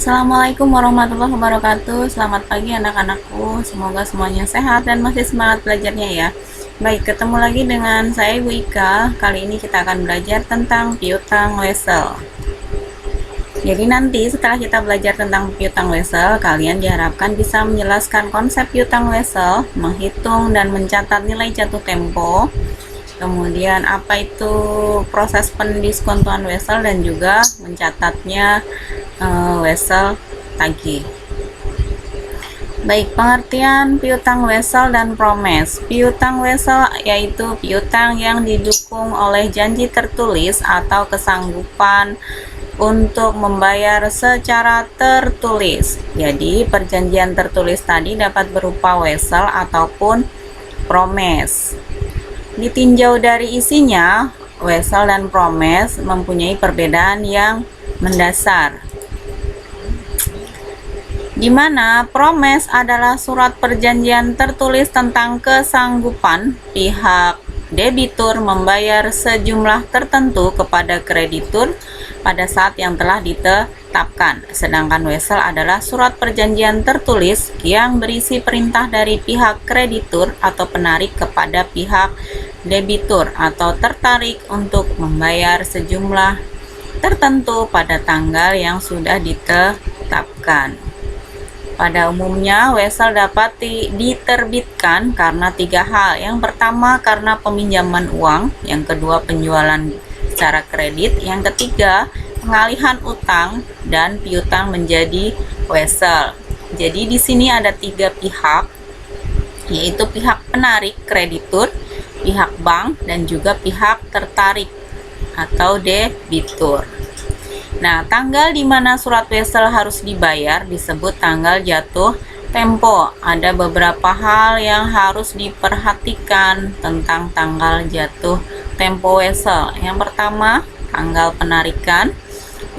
Assalamualaikum warahmatullahi wabarakatuh. Selamat pagi anak-anakku. Semoga semuanya sehat dan masih semangat belajarnya ya. Baik, ketemu lagi dengan saya Ibu Ika. Kali ini kita akan belajar tentang piutang wesel. Jadi nanti setelah kita belajar tentang piutang wesel, kalian diharapkan bisa menjelaskan konsep piutang wesel, menghitung dan mencatat nilai jatuh tempo, kemudian apa itu proses pendiskontoan wesel, dan juga mencatatnya wesel tagih. Baik, pengertian piutang wesel dan promes. Piutang wesel yaitu piutang yang didukung oleh janji tertulis atau kesanggupan untuk membayar secara tertulis. Jadi, perjanjian tertulis tadi dapat berupa wesel ataupun promes. Ditinjau dari isinya, wesel dan promes mempunyai perbedaan yang mendasar, di mana promes adalah surat perjanjian tertulis tentang kesanggupan pihak debitur membayar sejumlah tertentu kepada kreditur pada saat yang telah ditetapkan. Sedangkan wesel adalah surat perjanjian tertulis yang berisi perintah dari pihak kreditur atau penarik kepada pihak debitur atau tertarik untuk membayar sejumlah tertentu pada tanggal yang sudah ditetapkan. Pada umumnya, wesel dapat diterbitkan karena tiga hal. Yang pertama, karena peminjaman uang. Yang kedua, penjualan secara kredit. Yang ketiga, pengalihan utang dan piutang menjadi wesel. Jadi di sini ada tiga pihak, yaitu pihak penarik kreditur, pihak bank, dan juga pihak tertarik atau debitur. Nah, tanggal di mana surat wesel harus dibayar disebut tanggal jatuh tempo. Ada beberapa hal yang harus diperhatikan tentang tanggal jatuh tempo wesel. Yang pertama, tanggal penarikan.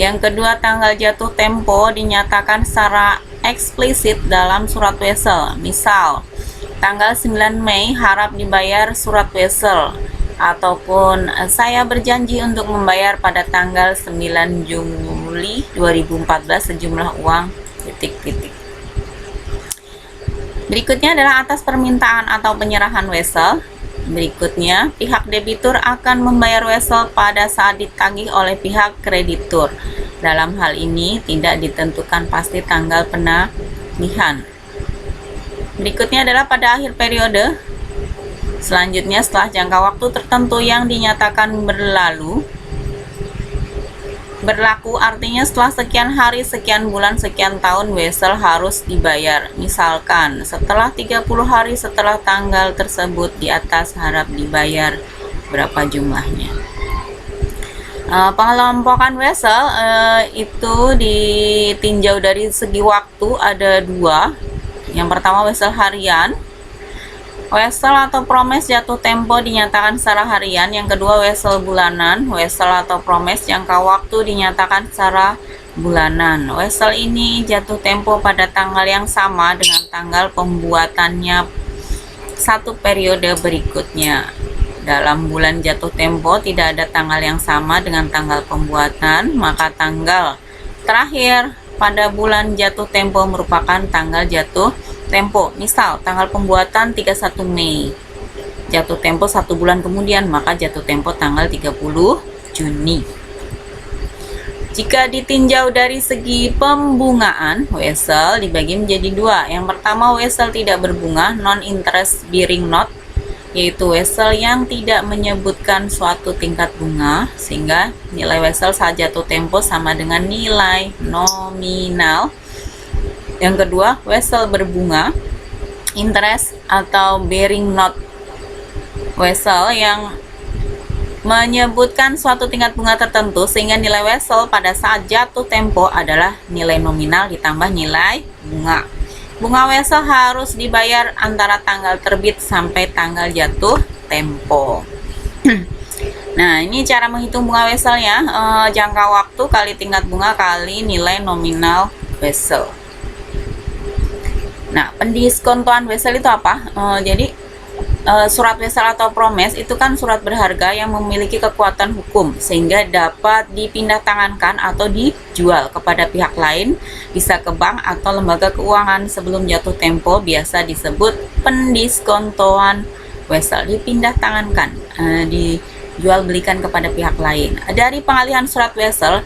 Yang kedua, tanggal jatuh tempo dinyatakan secara eksplisit dalam surat wesel. Misal, tanggal 9 Mei harap dibayar surat wesel, ataupun saya berjanji untuk membayar pada tanggal 9 Juli 2014 sejumlah uang titik-titik. Berikutnya adalah atas permintaan atau penyerahan wesel. Berikutnya, pihak debitur akan membayar wesel pada saat ditagih oleh pihak kreditur. Dalam hal ini tidak ditentukan pasti tanggal penagihan. Berikutnya adalah pada akhir periode. Selanjutnya, setelah jangka waktu tertentu yang dinyatakan berlaku artinya setelah sekian hari, sekian bulan, sekian tahun wesel harus dibayar. Misalkan setelah 30 hari setelah tanggal tersebut di atas harap dibayar berapa jumlahnya. Pengelompokan wesel itu ditinjau dari segi waktu ada dua. Yang pertama, wesel harian. Wesel atau promes jatuh tempo dinyatakan secara harian. Yang kedua, wesel bulanan. Wesel atau promes jangka waktu dinyatakan secara bulanan. Wesel ini jatuh tempo pada tanggal yang sama dengan tanggal pembuatannya satu periode berikutnya. Dalam bulan jatuh tempo tidak ada tanggal yang sama dengan tanggal pembuatan, maka tanggal terakhir pada bulan jatuh tempo merupakan tanggal jatuh tempo. Misal, tanggal pembuatan 31 Mei. Jatuh tempo 1 bulan kemudian, maka jatuh tempo tanggal 30 Juni. Jika ditinjau dari segi pembungaan, wesel dibagi menjadi dua. Yang pertama, wesel tidak berbunga, non-interest bearing note, yaitu wesel yang tidak menyebutkan suatu tingkat bunga, sehingga nilai wesel saat jatuh tempo sama dengan nilai nominal. Yang kedua, wesel berbunga, interest atau bearing note, wesel yang menyebutkan suatu tingkat bunga tertentu sehingga nilai wesel pada saat jatuh tempo adalah nilai nominal ditambah nilai bunga. Bunga wesel harus dibayar antara tanggal terbit sampai tanggal jatuh tempo. Nah, ini cara menghitung bunga weselnya, jangka waktu kali tingkat bunga kali nilai nominal wesel. Nah, pendiskontoan wesel itu apa? Jadi surat wesel atau promes itu kan surat berharga yang memiliki kekuatan hukum sehingga dapat dipindah tangankan atau dijual kepada pihak lain, bisa ke bank atau lembaga keuangan sebelum jatuh tempo, biasa disebut pendiskontoan wesel, dipindah tangankan, dijual belikan kepada pihak lain. Dari pengalihan surat wesel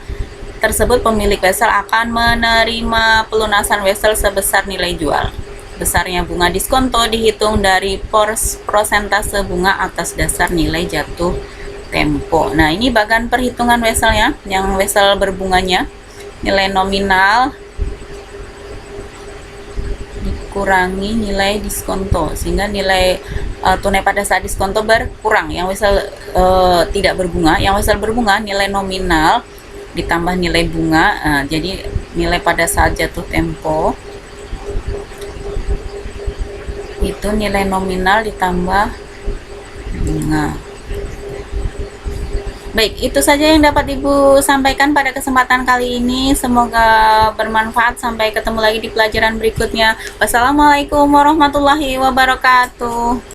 tersebut, pemilik wesel akan menerima pelunasan wesel sebesar nilai jual. Besarnya bunga diskonto dihitung dari persentase bunga atas dasar nilai jatuh tempo. Nah, ini bagian perhitungan weselnya, yang wesel berbunganya, nilai nominal dikurangi nilai diskonto, sehingga nilai tunai pada saat diskonto berkurang. Yang wesel tidak berbunga, yang wesel berbunga nilai nominal ditambah nilai bunga, jadi nilai pada saat jatuh tempo itu nilai nominal ditambah bunga. Baik, itu saja yang dapat Ibu sampaikan pada kesempatan kali ini. Semoga bermanfaat. Sampai ketemu lagi di pelajaran berikutnya. Wassalamualaikum warahmatullahi wabarakatuh.